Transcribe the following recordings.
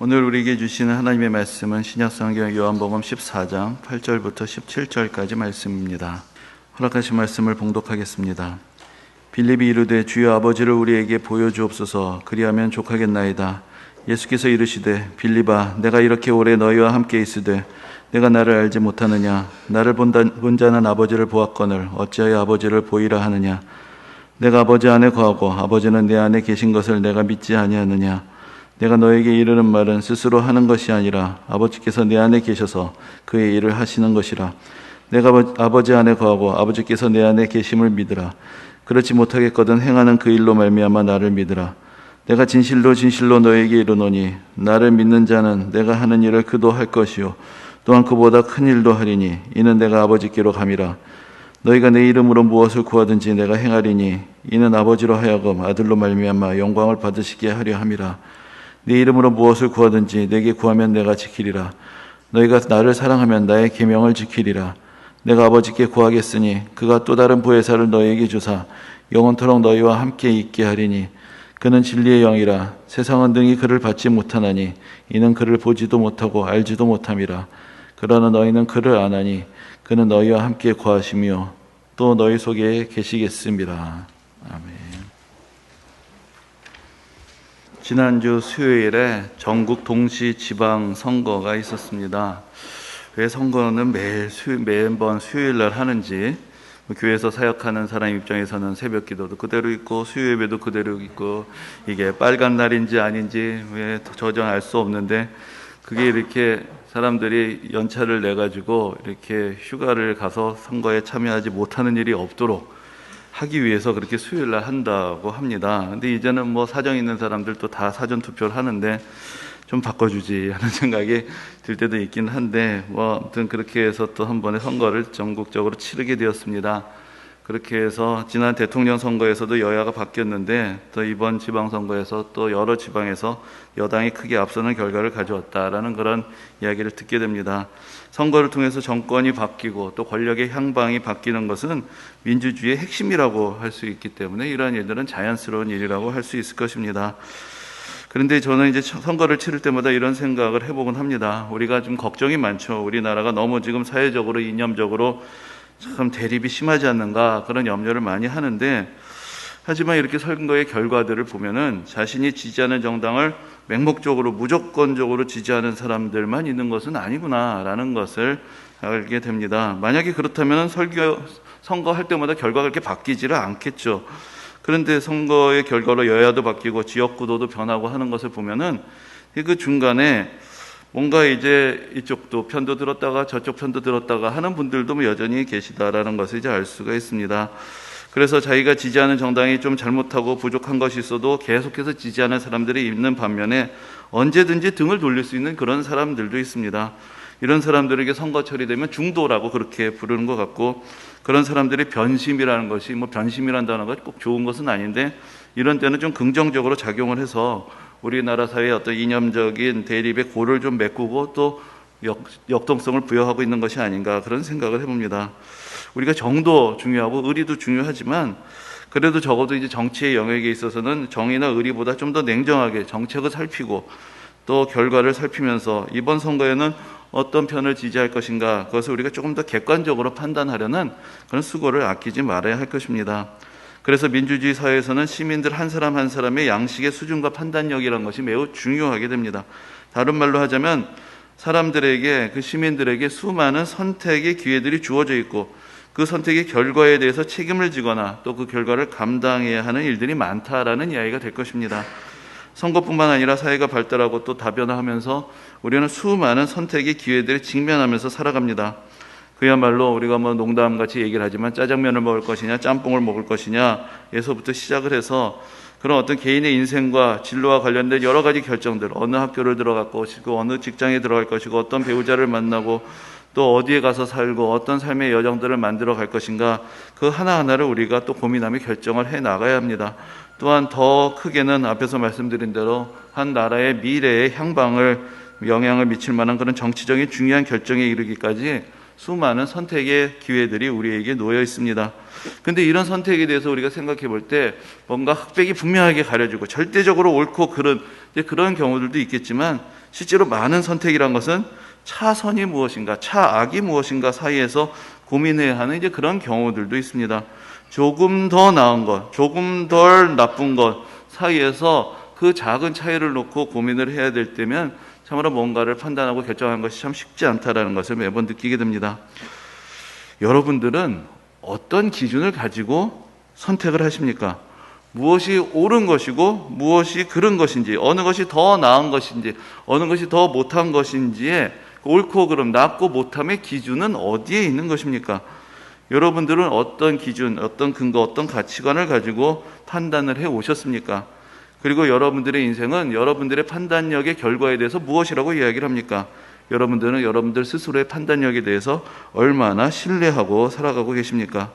오늘 우리에게 주시는 하나님의 말씀은 신약성경 요한복음 14장 8절부터 17절까지 말씀입니다. 허락하신 말씀을 봉독하겠습니다. 빌립이 이르되 주여 아버지를 우리에게 보여주옵소서. 그리하면 족하겠나이다. 예수께서 이르시되 빌립아 내가 이렇게 오래 너희와 함께 있으되 내가 나를 알지 못하느냐. 나를 본 자는 아버지를 보았거늘 어찌하여 아버지를 보이라 하느냐. 내가 아버지 안에 거하고 아버지는 내 안에 계신 것을 내가 믿지 아니하느냐. 내가 너에게 이르는 말은 스스로 하는 것이 아니라 아버지께서 내 안에 계셔서 그의 일을 하시는 것이라. 내가 아버지 안에 거하고 아버지께서 내 안에 계심을 믿으라. 그렇지 못하겠거든 행하는 그 일로 말미암아 나를 믿으라. 내가 진실로 진실로 너에게 이르노니 나를 믿는 자는 내가 하는 일을 그도 할 것이요 또한 그보다 큰 일도 하리니 이는 내가 아버지께로 감이라. 너희가 내 이름으로 무엇을 구하든지 내가 행하리니 이는 아버지로 하여금 아들로 말미암아 영광을 받으시게 하려 함이라. 네 이름으로 무엇을 구하든지 내게 구하면 내가 지키리라. 너희가 나를 사랑하면 나의 계명을 지키리라. 내가 아버지께 구하겠으니 그가 또 다른 보혜사를 너희에게 주사 영원토록 너희와 함께 있게 하리니 그는 진리의 영이라. 세상은 능히 그를 받지 못하나니 이는 그를 보지도 못하고 알지도 못함이라. 그러나 너희는 그를 아나니 그는 너희와 함께 거하시며 또 너희 속에 계시겠습니다. 아멘. 지난주 수요일에 전국 동시 지방 선거가 있었습니다. 왜 선거는 매번 수요일 날 하는지, 교회에서 사역하는 사람 입장에서는 새벽 기도도 그대로 있고 수요 예배도 그대로 있고 이게 빨간 날인지 아닌지 왜 저정 알 수 없는데 그게 이렇게 사람들이 연차를 내 가지고 이렇게 휴가를 가서 선거에 참여하지 못하는 일이 없도록 하기 위해서 그렇게 수요일 날 한다고 합니다. 근데 이제는 뭐 사정 있는 사람들도 다 사전 투표를 하는데 좀 바꿔주지 하는 생각이 들 때도 있긴 한데 뭐 아무튼 그렇게 해서 또 한 번의 선거를 전국적으로 치르게 되었습니다. 그렇게 해서 지난 대통령 선거에서도 여야가 바뀌었는데 또 이번 지방선거에서 또 여러 지방에서 여당이 크게 앞서는 결과를 가져왔다라는 그런 이야기를 듣게 됩니다. 선거를 통해서 정권이 바뀌고 또 권력의 향방이 바뀌는 것은 민주주의의 핵심이라고 할 수 있기 때문에 이러한 일들은 자연스러운 일이라고 할 수 있을 것입니다. 그런데 저는 이제 선거를 치를 때마다 이런 생각을 해보곤 합니다. 우리가 좀 걱정이 많죠. 우리나라가 너무 지금 사회적으로 이념적으로 참 대립이 심하지 않는가 그런 염려를 많이 하는데 하지만 이렇게 선거의 결과들을 보면은 자신이 지지하는 정당을 맹목적으로 무조건적으로 지지하는 사람들만 있는 것은 아니구나라는 것을 알게 됩니다. 만약에 그렇다면 선거할 때마다 결과가 그렇게 바뀌지를 않겠죠. 그런데 선거의 결과로 여야도 바뀌고 지역구도도 변하고 하는 것을 보면은 그 중간에 뭔가 이제 이쪽도 편도 들었다가 저쪽 편도 들었다가 하는 분들도 여전히 계시다라는 것을 이제 알 수가 있습니다. 그래서 자기가 지지하는 정당이 좀 잘못하고 부족한 것이 있어도 계속해서 지지하는 사람들이 있는 반면에 언제든지 등을 돌릴 수 있는 그런 사람들도 있습니다. 이런 사람들에게 선거철이 되면 중도라고 그렇게 부르는 것 같고 그런 사람들이 변심이라는 것이 뭐 변심이라는 단어가 꼭 좋은 것은 아닌데 이런 때는 좀 긍정적으로 작용을 해서 우리나라 사회의 어떤 이념적인 대립의 골을 좀 메꾸고 또 역동성을 부여하고 있는 것이 아닌가 그런 생각을 해봅니다. 우리가 정도 중요하고 의리도 중요하지만 그래도 적어도 이제 정치의 영역에 있어서는 정의나 의리보다 좀 더 냉정하게 정책을 살피고 또 결과를 살피면서 이번 선거에는 어떤 편을 지지할 것인가 그것을 우리가 조금 더 객관적으로 판단하려는 그런 수고를 아끼지 말아야 할 것입니다. 그래서 민주주의 사회에서는 시민들 한 사람 한 사람의 양식의 수준과 판단력이라는 것이 매우 중요하게 됩니다. 다른 말로 하자면 사람들에게 그 시민들에게 수많은 선택의 기회들이 주어져 있고 그 선택의 결과에 대해서 책임을 지거나 또 그 결과를 감당해야 하는 일들이 많다라는 이야기가 될 것입니다. 선거뿐만 아니라 사회가 발달하고 또 다변화하면서 우리는 수많은 선택의 기회들에 직면하면서 살아갑니다. 그야말로 우리가 뭐 농담같이 얘기를 하지만 짜장면을 먹을 것이냐 짬뽕을 먹을 것이냐에서부터 시작을 해서 그런 어떤 개인의 인생과 진로와 관련된 여러 가지 결정들, 어느 학교를 들어갈 것이고 어느 직장에 들어갈 것이고 어떤 배우자를 만나고 또 어디에 가서 살고 어떤 삶의 여정들을 만들어 갈 것인가 그 하나하나를 우리가 또 고민하며 결정을 해 나가야 합니다. 또한 더 크게는 앞에서 말씀드린 대로 한 나라의 미래의 향방을 영향을 미칠 만한 그런 정치적인 중요한 결정에 이르기까지 수많은 선택의 기회들이 우리에게 놓여 있습니다. 그런데 이런 선택에 대해서 우리가 생각해 볼 때 뭔가 흑백이 분명하게 가려지고 절대적으로 옳고 그른 경우들도 있겠지만 실제로 많은 선택이란 것은 차선이 무엇인가, 차악이 무엇인가 사이에서 고민해야 하는 이제 그런 경우들도 있습니다. 조금 더 나은 것, 조금 덜 나쁜 것 사이에서 그 작은 차이를 놓고 고민을 해야 될 때면 참으로 뭔가를 판단하고 결정하는 것이 참 쉽지 않다라는 것을 매번 느끼게 됩니다. 여러분들은 어떤 기준을 가지고 선택을 하십니까? 무엇이 옳은 것이고 무엇이 그른 것인지, 어느 것이 더 나은 것인지, 어느 것이 더 못한 것인지의 옳고 그름, 낫고 못함의 기준은 어디에 있는 것입니까? 여러분들은 어떤 기준, 어떤 근거, 어떤 가치관을 가지고 판단을 해 오셨습니까? 그리고 여러분들의 인생은 여러분들의 판단력의 결과에 대해서 무엇이라고 이야기를 합니까? 여러분들은 여러분들 스스로의 판단력에 대해서 얼마나 신뢰하고 살아가고 계십니까?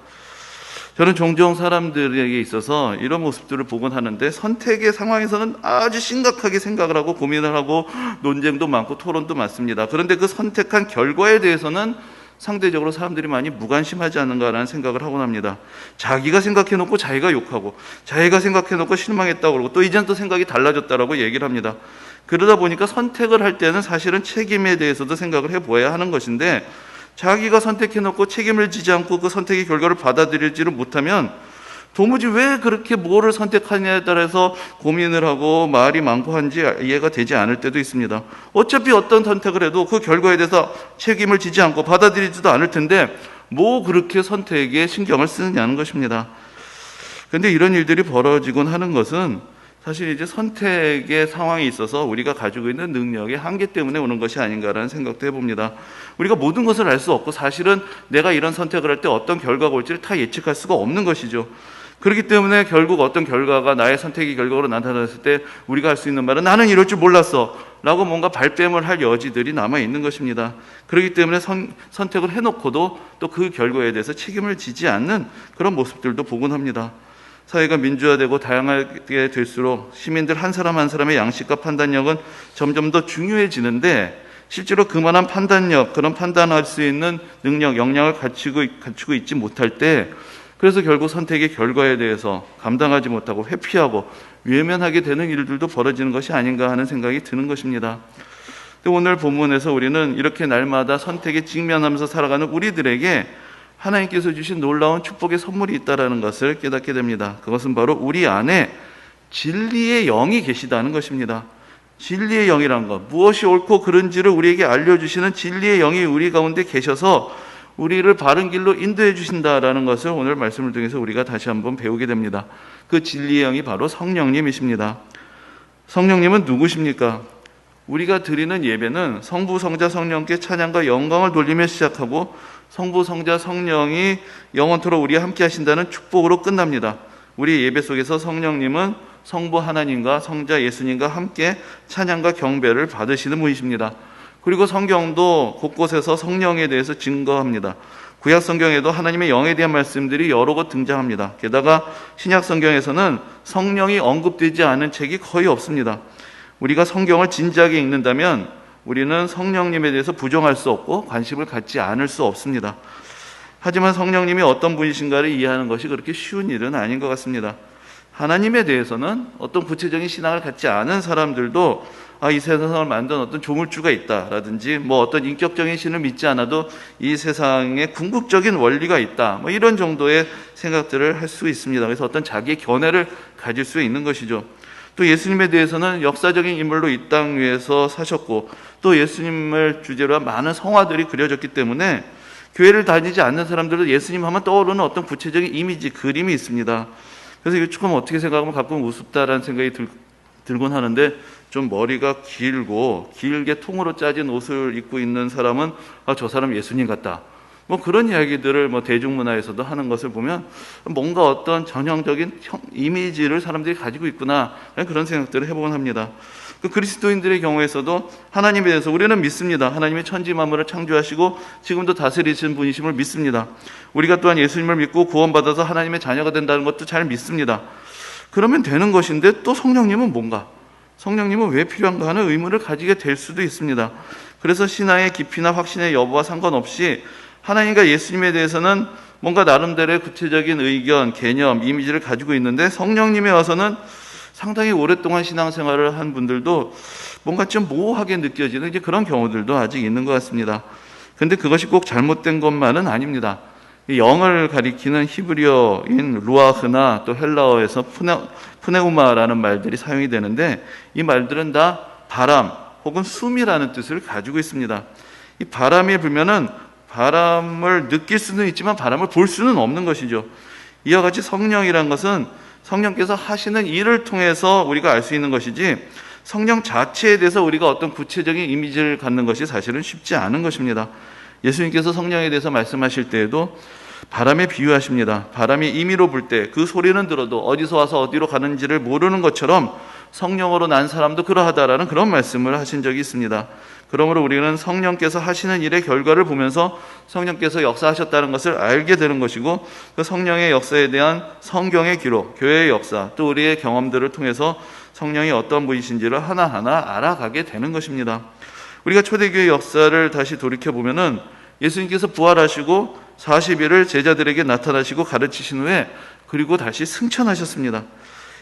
저는 종종 사람들에게 있어서 이런 모습들을 보곤 하는데, 선택의 상황에서는 아주 심각하게 생각을 하고 고민을 하고 논쟁도 많고 토론도 많습니다. 그런데 그 선택한 결과에 대해서는 상대적으로 사람들이 많이 무관심하지 않는가라는 생각을 하곤 합니다. 자기가 생각해놓고 자기가 욕하고, 자기가 생각해놓고 실망했다고 그러고, 또 이제는 또 생각이 달라졌다라고 얘기를 합니다. 그러다 보니까 선택을 할 때는 사실은 책임에 대해서도 생각을 해보아야 하는 것인데, 자기가 선택해놓고 책임을 지지 않고 그 선택의 결과를 받아들이지를 못하면 도무지 왜 그렇게 뭐를 선택하냐에 따라서 고민을 하고 말이 많고 한지 이해가 되지 않을 때도 있습니다. 어차피 어떤 선택을 해도 그 결과에 대해서 책임을 지지 않고 받아들이지도 않을 텐데 뭐 그렇게 선택에 신경을 쓰느냐는 것입니다. 그런데 이런 일들이 벌어지곤 하는 것은 사실 이제 선택의 상황에 있어서 우리가 가지고 있는 능력의 한계 때문에 오는 것이 아닌가라는 생각도 해봅니다. 우리가 모든 것을 알 수 없고 사실은 내가 이런 선택을 할 때 어떤 결과가 올지를 다 예측할 수가 없는 것이죠. 그렇기 때문에 결국 어떤 결과가 나의 선택의 결과로 나타났을 때 우리가 할 수 있는 말은 나는 이럴 줄 몰랐어 라고 뭔가 발뺌을 할 여지들이 남아있는 것입니다. 그렇기 때문에 선택을 해놓고도 또 그 결과에 대해서 책임을 지지 않는 그런 모습들도 보곤 합니다. 사회가 민주화되고 다양하게 될수록 시민들 한 사람 한 사람의 양식과 판단력은 점점 더 중요해지는데, 실제로 그만한 판단력, 그런 판단할 수 있는 능력, 역량을 갖추고 있지 못할 때, 그래서 결국 선택의 결과에 대해서 감당하지 못하고 회피하고 외면하게 되는 일들도 벌어지는 것이 아닌가 하는 생각이 드는 것입니다. 오늘 본문에서 우리는 이렇게 날마다 선택에 직면하면서 살아가는 우리들에게 하나님께서 주신 놀라운 축복의 선물이 있다는 것을 깨닫게 됩니다. 그것은 바로 우리 안에 진리의 영이 계시다는 것입니다. 진리의 영이란 것, 무엇이 옳고 그른지를 우리에게 알려주시는 진리의 영이 우리 가운데 계셔서 우리를 바른 길로 인도해 주신다라는 것을 오늘 말씀을 통해서 우리가 다시 한번 배우게 됩니다. 그 진리의 영이 바로 성령님이십니다. 성령님은 누구십니까? 우리가 드리는 예배는 성부, 성자, 성령께 찬양과 영광을 돌리며 시작하고 성부, 성자, 성령이 영원토록 우리와 함께 하신다는 축복으로 끝납니다. 우리 예배 속에서 성령님은 성부 하나님과 성자 예수님과 함께 찬양과 경배를 받으시는 분이십니다. 그리고 성경도 곳곳에서 성령에 대해서 증거합니다. 구약 성경에도 하나님의 영에 대한 말씀들이 여러 곳 등장합니다. 게다가 신약 성경에서는 성령이 언급되지 않은 책이 거의 없습니다. 우리가 성경을 진지하게 읽는다면 우리는 성령님에 대해서 부정할 수 없고 관심을 갖지 않을 수 없습니다. 하지만 성령님이 어떤 분이신가를 이해하는 것이 그렇게 쉬운 일은 아닌 것 같습니다. 하나님에 대해서는 어떤 구체적인 신앙을 갖지 않은 사람들도 이 세상을 만든 어떤 조물주가 있다라든지 어떤 인격적인 신을 믿지 않아도 이 세상에 궁극적인 원리가 있다, 이런 정도의 생각들을 할 수 있습니다. 그래서 어떤 자기의 견해를 가질 수 있는 것이죠. 또 예수님에 대해서는 역사적인 인물로 이 땅 위에서 사셨고, 또 예수님을 주제로 한 많은 성화들이 그려졌기 때문에 교회를 다니지 않는 사람들도 예수님 하면 떠오르는 어떤 구체적인 이미지, 그림이 있습니다. 그래서 이거 조금 어떻게 생각하면 가끔 우습다라는 생각이 들곤 하는데, 좀 머리가 길고 길게 통으로 짜진 옷을 입고 있는 사람은 저 사람 예수님 같다, 그런 이야기들을 대중문화에서도 하는 것을 보면 뭔가 어떤 전형적인 이미지를 사람들이 가지고 있구나, 그런 생각들을 해보곤 합니다. 그리스도인들의 경우에서도 하나님에 대해서 우리는 믿습니다. 하나님이 천지 만물을 창조하시고 지금도 다스리시는 분이심을 믿습니다. 우리가 또한 예수님을 믿고 구원받아서 하나님의 자녀가 된다는 것도 잘 믿습니다. 그러면 되는 것인데, 또 성령님은 뭔가? 성령님은 왜 필요한가 하는 의문을 가지게 될 수도 있습니다. 그래서 신앙의 깊이나 확신의 여부와 상관없이 하나님과 예수님에 대해서는 뭔가 나름대로의 구체적인 의견, 개념, 이미지를 가지고 있는데, 성령님에 와서는 상당히 오랫동안 신앙생활을 한 분들도 뭔가 좀 모호하게 느껴지는 이제 그런 경우들도 아직 있는 것 같습니다. 근데 그것이 꼭 잘못된 것만은 아닙니다. 영을 가리키는 히브리어인 루아흐나 또 헬라어에서 푸네우마라는 말들이 사용이 되는데, 이 말들은 다 바람 혹은 숨이라는 뜻을 가지고 있습니다. 이 바람이 불면은 바람을 느낄 수는 있지만 바람을 볼 수는 없는 것이죠. 이와 같이 성령이란 것은 성령께서 하시는 일을 통해서 우리가 알 수 있는 것이지, 성령 자체에 대해서 우리가 어떤 구체적인 이미지를 갖는 것이 사실은 쉽지 않은 것입니다. 예수님께서 성령에 대해서 말씀하실 때에도 바람에 비유하십니다. 바람이 임의로 불 때 그 소리는 들어도 어디서 와서 어디로 가는지를 모르는 것처럼 성령으로 난 사람도 그러하다라는 그런 말씀을 하신 적이 있습니다. 그러므로 우리는 성령께서 하시는 일의 결과를 보면서 성령께서 역사하셨다는 것을 알게 되는 것이고, 그 성령의 역사에 대한 성경의 기록, 교회의 역사, 또 우리의 경험들을 통해서 성령이 어떤 분이신지를 하나하나 알아가게 되는 것입니다. 우리가 초대교회 역사를 다시 돌이켜보면은 예수님께서 부활하시고 40일을 제자들에게 나타나시고 가르치신 후에 그리고 다시 승천하셨습니다.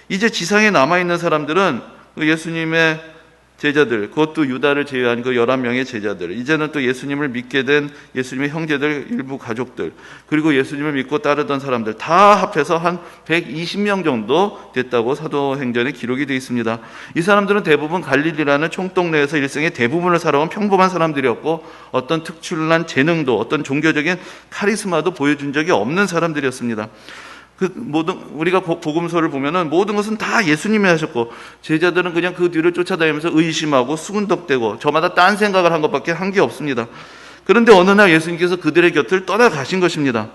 이제 지상에 남아있는 사람들은 예수님의 제자들, 그것도 유다를 제외한 그 11명의 제자들, 이제는 또 예수님을 믿게 된 예수님의 형제들, 일부 가족들, 그리고 예수님을 믿고 따르던 사람들 다 합해서 한 120명 정도 됐다고 사도행전에 기록이 되어 있습니다. 이 사람들은 대부분 갈릴리라는 총동네에서 일생의 대부분을 살아온 평범한 사람들이었고, 어떤 특출난 재능도 어떤 종교적인 카리스마도 보여준 적이 없는 사람들이었습니다. 우리가 복음서를 보면은 모든 것은 다 예수님이 하셨고, 제자들은 그냥 그 뒤를 쫓아다니면서 의심하고 수군덕대고 저마다 딴 생각을 한 것밖에 한 게 없습니다. 그런데 어느 날 예수님께서 그들의 곁을 떠나가신 것입니다.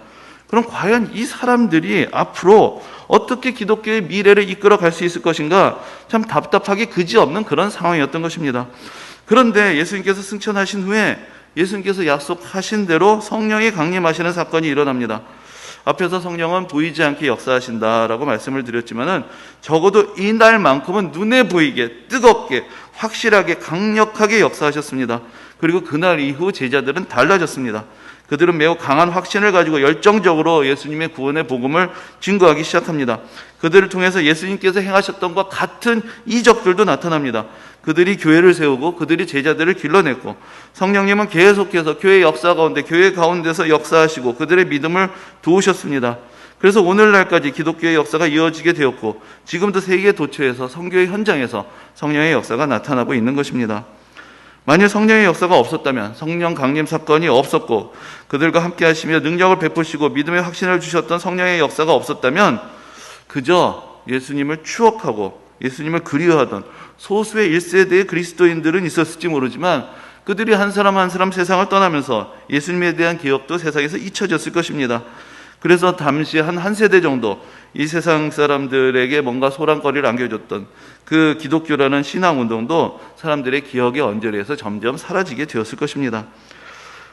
그럼 과연 이 사람들이 앞으로 어떻게 기독교의 미래를 이끌어 갈 수 있을 것인가, 참 답답하게 그지없는 그런 상황이었던 것입니다. 그런데 예수님께서 승천하신 후에 예수님께서 약속하신 대로 성령이 강림하시는 사건이 일어납니다. 앞에서 성령은 보이지 않게 역사하신다라고 말씀을 드렸지만은 적어도 이날만큼은 눈에 보이게 뜨겁게 확실하게 강력하게 역사하셨습니다. 그리고 그날 이후 제자들은 달라졌습니다. 그들은 매우 강한 확신을 가지고 열정적으로 예수님의 구원의 복음을 증거하기 시작합니다. 그들을 통해서 예수님께서 행하셨던 것과 같은 이적들도 나타납니다. 그들이 교회를 세우고 그들이 제자들을 길러냈고, 성령님은 계속해서 교회 역사 가운데, 교회 가운데서 역사하시고 그들의 믿음을 도우셨습니다. 그래서 오늘날까지 기독교의 역사가 이어지게 되었고, 지금도 세계 도처에서 선교의 현장에서 성령의 역사가 나타나고 있는 것입니다. 만일 성령의 역사가 없었다면, 성령 강림 사건이 없었고 그들과 함께 하시며 능력을 베푸시고 믿음의 확신을 주셨던 성령의 역사가 없었다면, 그저 예수님을 추억하고 예수님을 그리워하던 소수의 1세대의 그리스도인들은 있었을지 모르지만, 그들이 한 사람 한 사람 세상을 떠나면서 예수님에 대한 기억도 세상에서 잊혀졌을 것입니다. 그래서 잠시 한 세대 정도 이 세상 사람들에게 뭔가 소란거리를 안겨줬던 그 기독교라는 신앙운동도 사람들의 기억의 언저리에서 점점 사라지게 되었을 것입니다.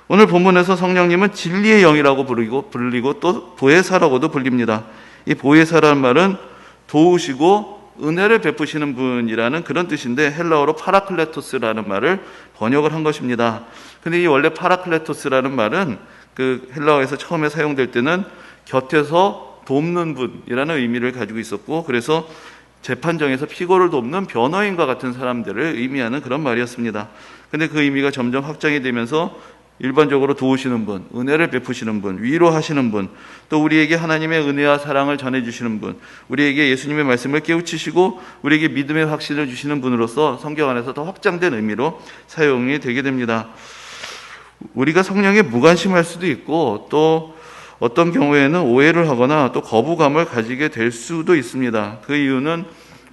오늘 본문에서 성령님은 진리의 영이라고 불리고 또 보혜사라고도 불립니다. 이 보혜사라는 말은 도우시고 은혜를 베푸시는 분이라는 그런 뜻인데, 헬라어로 파라클레토스라는 말을 번역을 한 것입니다. 근데 이 원래 파라클레토스라는 말은 그 헬라어에서 처음에 사용될 때는 곁에서 돕는 분이라는 의미를 가지고 있었고, 그래서 재판정에서 피고를 돕는 변호인과 같은 사람들을 의미하는 그런 말이었습니다. 근데 그 의미가 점점 확장이 되면서 일반적으로 도우시는 분, 은혜를 베푸시는 분, 위로하시는 분, 또 우리에게 하나님의 은혜와 사랑을 전해주시는 분, 우리에게 예수님의 말씀을 깨우치시고 우리에게 믿음의 확신을 주시는 분으로서 성경 안에서 더 확장된 의미로 사용이 되게 됩니다. 우리가 성령에 무관심할 수도 있고, 또 어떤 경우에는 오해를 하거나 또 거부감을 가지게 될 수도 있습니다. 그 이유는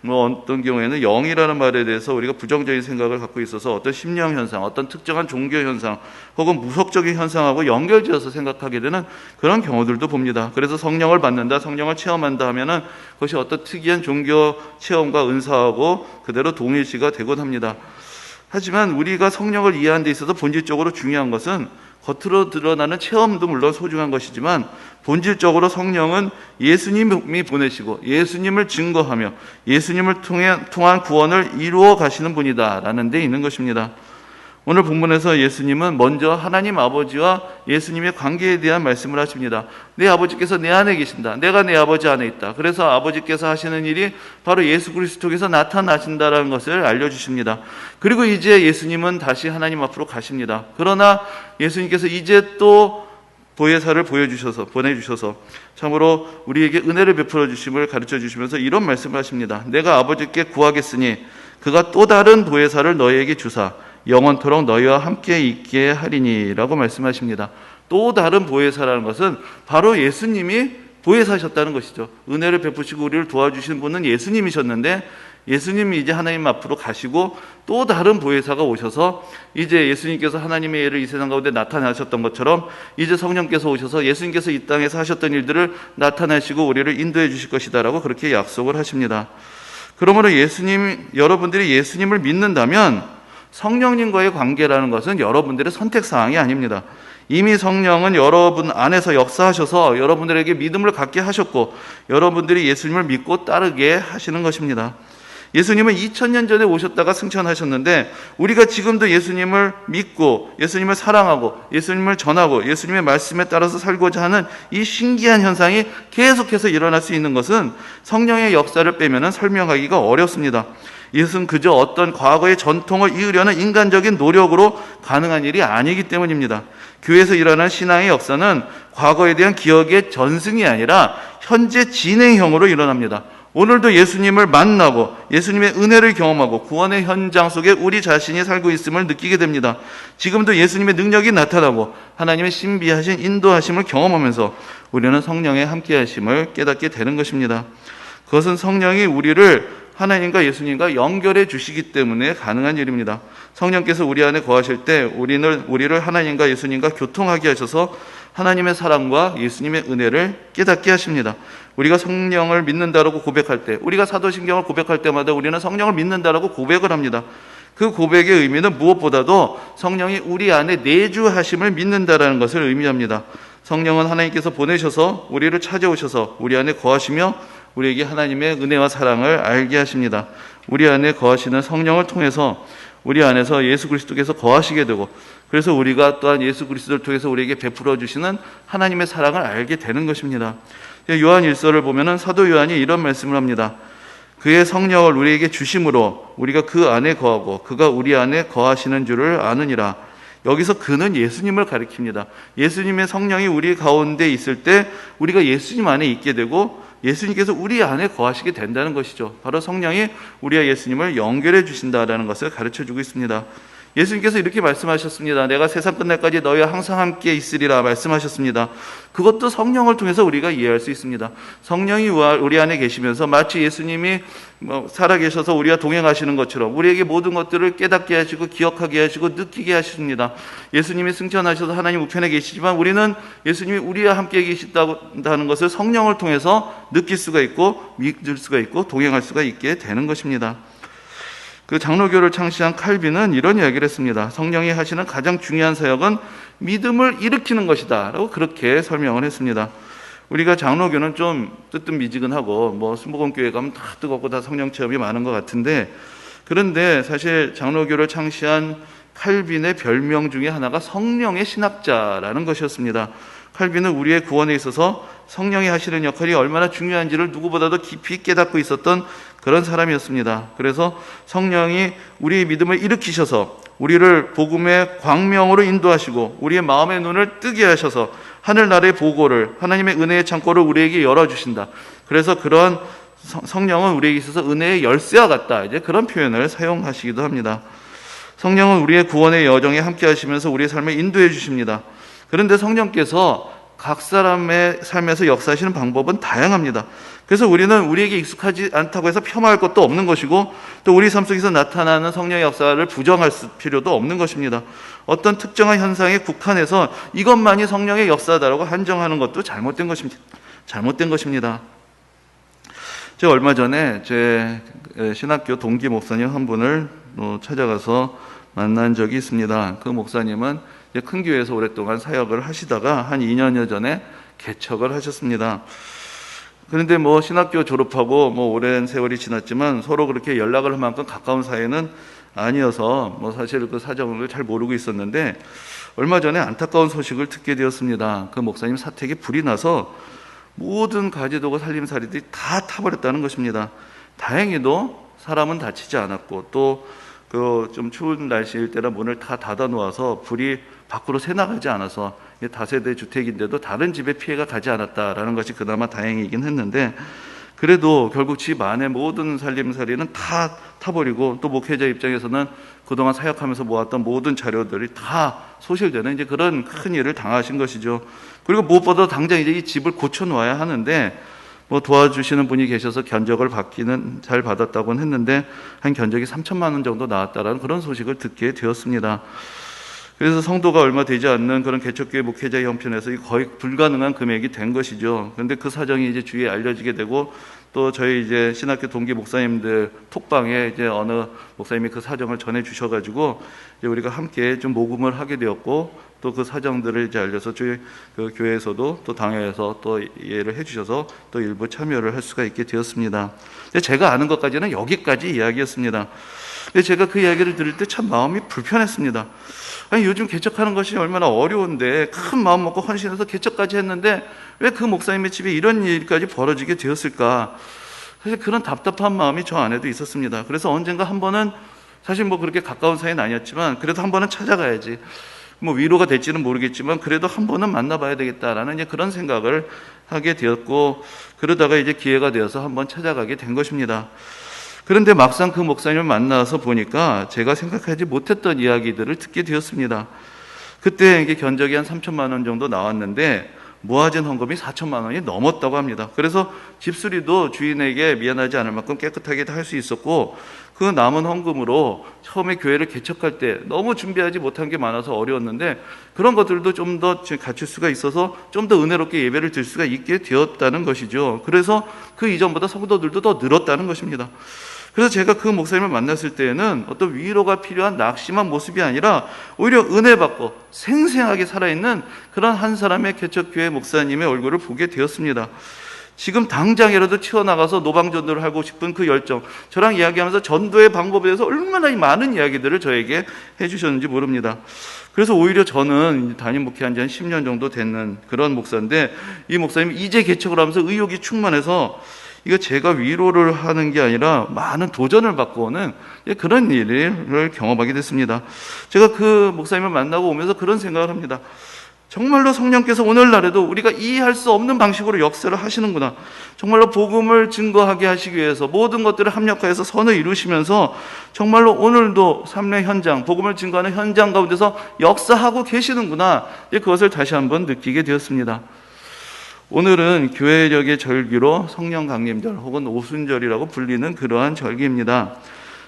어떤 경우에는 영이라는 말에 대해서 우리가 부정적인 생각을 갖고 있어서 어떤 심령 현상, 어떤 특정한 종교 현상 혹은 무속적인 현상하고 연결지어서 생각하게 되는 그런 경우들도 봅니다. 그래서 성령을 받는다, 성령을 체험한다 하면은 그것이 어떤 특이한 종교 체험과 은사하고 그대로 동일시가 되곤 합니다. 하지만 우리가 성령을 이해하는 데 있어서 본질적으로 중요한 것은 겉으로 드러나는 체험도 물론 소중한 것이지만, 본질적으로 성령은 예수님이 보내시고 예수님을 증거하며 예수님을 통한 구원을 이루어 가시는 분이다라는 데 있는 것입니다. 오늘 본문에서 예수님은 먼저 하나님 아버지와 예수님의 관계에 대한 말씀을 하십니다. 내 아버지께서 내 안에 계신다. 내가 내 아버지 안에 있다. 그래서 아버지께서 하시는 일이 바로 예수 그리스도께서 나타나신다라는 것을 알려주십니다. 그리고 이제 예수님은 다시 하나님 앞으로 가십니다. 그러나 예수님께서 이제 또 보혜사를 보내주셔서 참으로 우리에게 은혜를 베풀어 주심을 가르쳐 주시면서 이런 말씀을 하십니다. 내가 아버지께 구하겠으니 그가 또 다른 보혜사를 너희에게 주사 영원토록 너희와 함께 있게 하리니 라고 말씀하십니다. 또 다른 보혜사라는 것은 바로 예수님이 보혜사셨다는 것이죠. 은혜를 베푸시고 우리를 도와주신 분은 예수님이셨는데 예수님이 이제 하나님 앞으로 가시고 또 다른 보혜사가 오셔서 이제 예수님께서 하나님의 예를 이 세상 가운데 나타나셨던 것처럼 이제 성령께서 오셔서 예수님께서 이 땅에서 하셨던 일들을 나타내시고 우리를 인도해 주실 것이다 라고 그렇게 약속을 하십니다. 그러므로 여러분들이 예수님을 믿는다면 성령님과의 관계라는 것은 여러분들의 선택사항이 아닙니다. 이미 성령은 여러분 안에서 역사하셔서 여러분들에게 믿음을 갖게 하셨고 여러분들이 예수님을 믿고 따르게 하시는 것입니다. 예수님은 2000년 전에 오셨다가 승천하셨는데 우리가 지금도 예수님을 믿고 예수님을 사랑하고 예수님을 전하고 예수님의 말씀에 따라서 살고자 하는 이 신기한 현상이 계속해서 일어날 수 있는 것은 성령의 역사를 빼면 설명하기가 어렵습니다. 이것은 그저 어떤 과거의 전통을 이으려는 인간적인 노력으로 가능한 일이 아니기 때문입니다. 교회에서 일어나는 신앙의 역사는 과거에 대한 기억의 전승이 아니라 현재 진행형으로 일어납니다. 오늘도 예수님을 만나고 예수님의 은혜를 경험하고 구원의 현장 속에 우리 자신이 살고 있음을 느끼게 됩니다. 지금도 예수님의 능력이 나타나고 하나님의 신비하신 인도하심을 경험하면서 우리는 성령의 함께하심을 깨닫게 되는 것입니다. 그것은 성령이 우리를 하나님과 예수님과 연결해 주시기 때문에 가능한 일입니다. 성령께서 우리 안에 거하실 때 우리를 하나님과 예수님과 교통하게 하셔서 하나님의 사랑과 예수님의 은혜를 깨닫게 하십니다. 우리가 성령을 믿는다라고 고백할 때, 우리가 사도신경을 고백할 때마다 우리는 성령을 믿는다라고 고백을 합니다. 그 고백의 의미는 무엇보다도 성령이 우리 안에 내주하심을 믿는다라는 것을 의미합니다. 성령은 하나님께서 보내셔서 우리를 찾아오셔서 우리 안에 거하시며 우리에게 하나님의 은혜와 사랑을 알게 하십니다. 우리 안에 거하시는 성령을 통해서 우리 안에서 예수 그리스도께서 거하시게 되고 그래서 우리가 또한 예수 그리스도를 통해서 우리에게 베풀어 주시는 하나님의 사랑을 알게 되는 것입니다. 요한 1서를 보면은 사도 요한이 이런 말씀을 합니다. 그의 성령을 우리에게 주심으로 우리가 그 안에 거하고 그가 우리 안에 거하시는 줄을 아느니라. 여기서 그는 예수님을 가리킵니다. 예수님의 성령이 우리 가운데 있을 때 우리가 예수님 안에 있게 되고 예수님께서 우리 안에 거하시게 된다는 것이죠. 바로 성령이 우리와 예수님을 연결해 주신다라는 것을 가르쳐주고 있습니다. 예수님께서 이렇게 말씀하셨습니다. 내가 세상 끝날까지 너희와 항상 함께 있으리라 말씀하셨습니다. 그것도 성령을 통해서 우리가 이해할 수 있습니다. 성령이 우리 안에 계시면서 마치 예수님이 살아계셔서 우리와 동행하시는 것처럼 우리에게 모든 것들을 깨닫게 하시고 기억하게 하시고 느끼게 하십니다. 예수님이 승천하셔서 하나님 우편에 계시지만 우리는 예수님이 우리와 함께 계시다는 것을 성령을 통해서 느낄 수가 있고 믿을 수가 있고 동행할 수가 있게 되는 것입니다. 그 장로교를 창시한 칼빈은 이런 이야기를 했습니다. 성령이 하시는 가장 중요한 사역은 믿음을 일으키는 것이다 라고 그렇게 설명을 했습니다. 우리가 장로교는 좀 뜨뜻미지근하고 순복음교회 가면 다 뜨겁고 다 성령 체험이 많은 것 같은데 그런데 사실 장로교를 창시한 칼빈의 별명 중에 하나가 성령의 신학자라는 것이었습니다. 칼빈은 우리의 구원에 있어서 성령이 하시는 역할이 얼마나 중요한지를 누구보다도 깊이 깨닫고 있었던 그런 사람이었습니다. 그래서 성령이 우리의 믿음을 일으키셔서 우리를 복음의 광명으로 인도하시고 우리의 마음의 눈을 뜨게 하셔서 하늘나라의 보고를 하나님의 은혜의 창고를 우리에게 열어주신다. 그래서 그러한 성령은 우리에게 있어서 은혜의 열쇠와 같다. 이제 그런 표현을 사용하시기도 합니다. 성령은 우리의 구원의 여정에 함께 하시면서 우리의 삶을 인도해 주십니다. 그런데 성령께서 각 사람의 삶에서 역사하시는 방법은 다양합니다. 그래서 우리는 우리에게 익숙하지 않다고 해서 폄하할 것도 없는 것이고 또 우리 삶 속에서 나타나는 성령의 역사를 부정할 필요도 없는 것입니다. 어떤 특정한 현상에 국한해서 이것만이 성령의 역사다라고 한정하는 것도 잘못된 것입니다. 제가 얼마 전에 제 신학교 동기 목사님 한 분을 찾아가서 만난 적이 있습니다. 그 목사님은 큰 교회에서 오랫동안 사역을 하시다가 한 2년여 전에 개척을 하셨습니다. 그런데 신학교 졸업하고 오랜 세월이 지났지만 서로 그렇게 연락을 할 만큼 가까운 사이는 아니어서 사실 그 사정을 잘 모르고 있었는데 얼마 전에 안타까운 소식을 듣게 되었습니다. 그 목사님 사택에 불이 나서 모든 가지도고 살림살이들이 다 타버렸다는 것입니다. 다행히도 사람은 다치지 않았고 또 그 좀 추운 날씨일 때라 문을 다 닫아 놓아서 불이 밖으로 새나가지 않아서 다세대 주택인데도 다른 집에 피해가 가지 않았다라는 것이 그나마 다행이긴 했는데, 그래도 결국 집 안에 모든 살림살이는 다 타버리고 또 목회자 입장에서는 그동안 사역하면서 모았던 모든 자료들이 다 소실되는 이제 그런 큰 일을 당하신 것이죠. 그리고 무엇보다 당장 이제 이 집을 고쳐 놓아야 하는데 도와주시는 분이 계셔서 견적을 받기는 잘 받았다고는 했는데 한 견적이 3천만 원 정도 나왔다라는 그런 소식을 듣게 되었습니다. 그래서 성도가 얼마 되지 않는 그런 개척교회 목회자의 형편에서 거의 불가능한 금액이 된 것이죠. 그런데 그 사정이 이제 주위에 알려지게 되고 또 저희 이제 신학교 동기 목사님들 톡방에 이제 어느 목사님이 그 사정을 전해 주셔가지고 이제 우리가 함께 좀 모금을 하게 되었고 또 그 사정들을 이제 알려서 저희 그 교회에서도 또 당회에서 또 이해를 해주셔서 또 일부 참여를 할 수가 있게 되었습니다. 근데 제가 아는 것까지는 여기까지 이야기였습니다. 근데 제가 그 이야기를 들을 때 참 마음이 불편했습니다. 아니, 요즘 개척하는 것이 얼마나 어려운데 큰 마음 먹고 헌신해서 개척까지 했는데 왜 그 목사님의 집에 이런 일까지 벌어지게 되었을까? 사실 그런 답답한 마음이 저 안에도 있었습니다. 그래서 언젠가 한 번은 사실 그렇게 가까운 사이는 아니었지만 그래도 한 번은 찾아가야지. 위로가 될지는 모르겠지만 그래도 한 번은 만나봐야 되겠다라는 이제 그런 생각을 하게 되었고, 그러다가 이제 기회가 되어서 한번 찾아가게 된 것입니다. 그런데 막상 그 목사님을 만나서 보니까 제가 생각하지 못했던 이야기들을 듣게 되었습니다. 그때 이게 견적이 한 3천만 원 정도 나왔는데 모아진 헌금이 4천만 원이 넘었다고 합니다. 그래서 집수리도 주인에게 미안하지 않을 만큼 깨끗하게 할 수 있었고, 그 남은 헌금으로 처음에 교회를 개척할 때 너무 준비하지 못한 게 많아서 어려웠는데 그런 것들도 좀 더 갖출 수가 있어서 좀 더 은혜롭게 예배를 드릴 수가 있게 되었다는 것이죠. 그래서 그 이전보다 성도들도 더 늘었다는 것입니다. 그래서 제가 그 목사님을 만났을 때에는 어떤 위로가 필요한 낙심한 모습이 아니라 오히려 은혜 받고 생생하게 살아있는 그런 한 사람의 개척교회 목사님의 얼굴을 보게 되었습니다. 지금 당장이라도 튀어나가서 노방전도를 하고 싶은 그 열정, 저랑 이야기하면서 전도의 방법에 대해서 얼마나 많은 이야기들을 저에게 해주셨는지 모릅니다. 그래서 오히려 저는 담임 목회한 지 한 10년 정도 되는 그런 목사인데 이 목사님이 이제 개척을 하면서 의욕이 충만해서 이거 제가 위로를 하는 게 아니라 많은 도전을 받고 오는 그런 일을 경험하게 됐습니다. 제가 그 목사님을 만나고 오면서 그런 생각을 합니다. 정말로 성령께서 오늘날에도 우리가 이해할 수 없는 방식으로 역사를 하시는구나. 정말로 복음을 증거하게 하시기 위해서 모든 것들을 합력하여서 선을 이루시면서 정말로 오늘도 삶의 현장, 복음을 증거하는 현장 가운데서 역사하고 계시는구나. 그것을 다시 한번 느끼게 되었습니다. 오늘은 교회력의 절기로 성령 강림절 혹은 오순절이라고 불리는 그러한 절기입니다.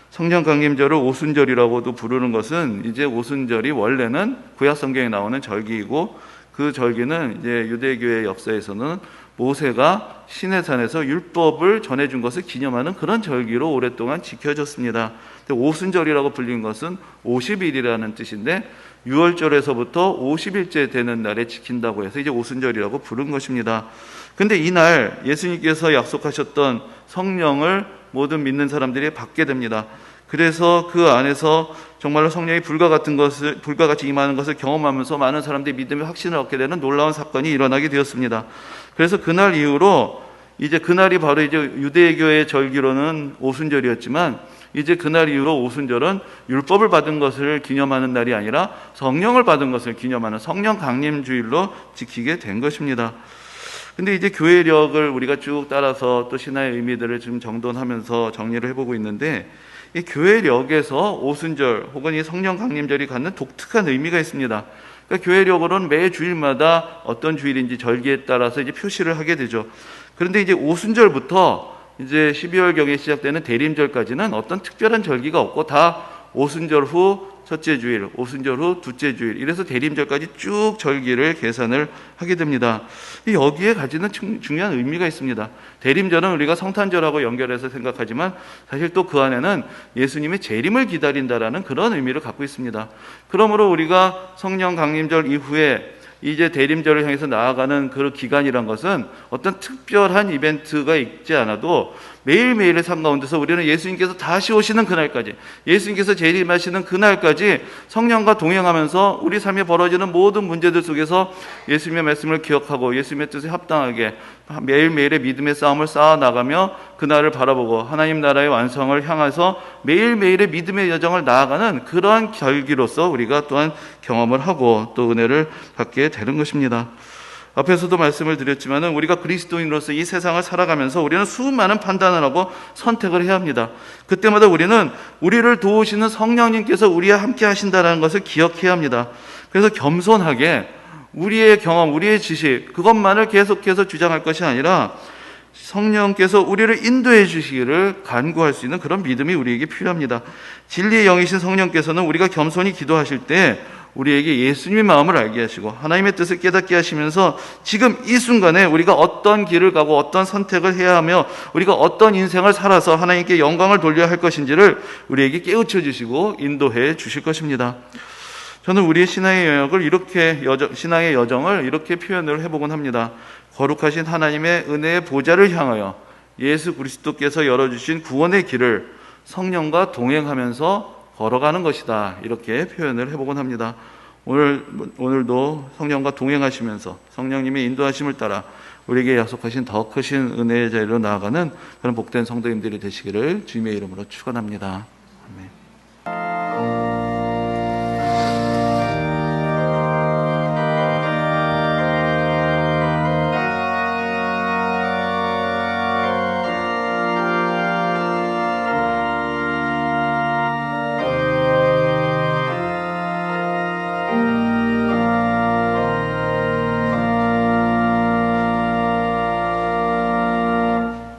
성령 강림절을 오순절이라고도 부르는 것은 이제 오순절이 원래는 구약 성경에 나오는 절기이고 그 절기는 이제 유대교의 역사에서는 모세가 시내산에서 율법을 전해준 것을 기념하는 그런 절기로 오랫동안 지켜졌습니다. 오순절이라고 불린 것은 50일이라는 뜻인데 6월절에서부터 50일째 되는 날에 지킨다고 해서 이제 오순절이라고 부른 것입니다. 근데 이날 예수님께서 약속하셨던 성령을 모든 믿는 사람들이 받게 됩니다. 그래서 그 안에서 정말로 성령이 불과 같이 임하는 것을 경험하면서 많은 사람들이 믿음의 확신을 얻게 되는 놀라운 사건이 일어나게 되었습니다. 그래서 그날 이후로 이제 그날이 바로 이제 유대교의 절기로는 오순절이었지만 이제 그날 이후로 오순절은 율법을 받은 것을 기념하는 날이 아니라 성령을 받은 것을 기념하는 성령 강림주일로 지키게 된 것입니다. 근데 이제 교회력을 우리가 쭉 따라서 또 신화의 의미들을 지금 정돈하면서 정리를 해보고 있는데 이 교회력에서 오순절 혹은 이 성령 강림절이 갖는 독특한 의미가 있습니다. 그러니까 교회력으로는 매 주일마다 어떤 주일인지 절기에 따라서 이제 표시를 하게 되죠. 그런데 이제 오순절부터 이제 12월경에 시작되는 대림절까지는 어떤 특별한 절기가 없고 다 오순절 후 첫째 주일, 오순절 후 둘째 주일, 이래서 대림절까지 쭉 절기를 계산을 하게 됩니다. 여기에 가지는 중요한 의미가 있습니다. 대림절은 우리가 성탄절하고 연결해서 생각하지만 사실 또 그 안에는 예수님의 재림을 기다린다라는 그런 의미를 갖고 있습니다. 그러므로 우리가 성령 강림절 이후에 이제 대림절을 향해서 나아가는 그 기간이란 것은 어떤 특별한 이벤트가 있지 않아도 매일매일의 삶 가운데서 우리는 예수님께서 다시 오시는 그날까지, 예수님께서 재림하시는 그날까지 성령과 동행하면서 우리 삶에 벌어지는 모든 문제들 속에서 예수님의 말씀을 기억하고 예수님의 뜻에 합당하게 매일매일의 믿음의 싸움을 쌓아나가며 그날을 바라보고 하나님 나라의 완성을 향해서 매일매일의 믿음의 여정을 나아가는 그러한 결기로서 우리가 또한 경험을 하고 또 은혜를 받게 되는 것입니다. 앞에서도 말씀을 드렸지만은 우리가 그리스도인으로서 이 세상을 살아가면서 우리는 수많은 판단을 하고 선택을 해야 합니다. 그때마다 우리는 우리를 도우시는 성령님께서 우리와 함께 하신다는 것을 기억해야 합니다. 그래서 겸손하게 우리의 경험, 우리의 지식 그것만을 계속해서 주장할 것이 아니라 성령께서 우리를 인도해 주시기를 간구할 수 있는 그런 믿음이 우리에게 필요합니다. 진리의 영이신 성령께서는 우리가 겸손히 기도하실 때 우리에게 예수님의 마음을 알게 하시고 하나님의 뜻을 깨닫게 하시면서 지금 이 순간에 우리가 어떤 길을 가고 어떤 선택을 해야 하며 우리가 어떤 인생을 살아서 하나님께 영광을 돌려야 할 것인지를 우리에게 깨우쳐 주시고 인도해 주실 것입니다. 저는 우리의 신앙의 여정을 이렇게 표현을 해보곤 합니다. 거룩하신 하나님의 은혜의 보좌를 향하여 예수 그리스도께서 열어주신 구원의 길을 성령과 동행하면서 걸어가는 것이다. 이렇게 표현을 해보곤 합니다. 오늘도 성령과 동행하시면서 성령님의 인도하심을 따라 우리에게 약속하신 더 크신 은혜의 자리로 나아가는 그런 복된 성도님들이 되시기를 주님의 이름으로 축원합니다. 아멘.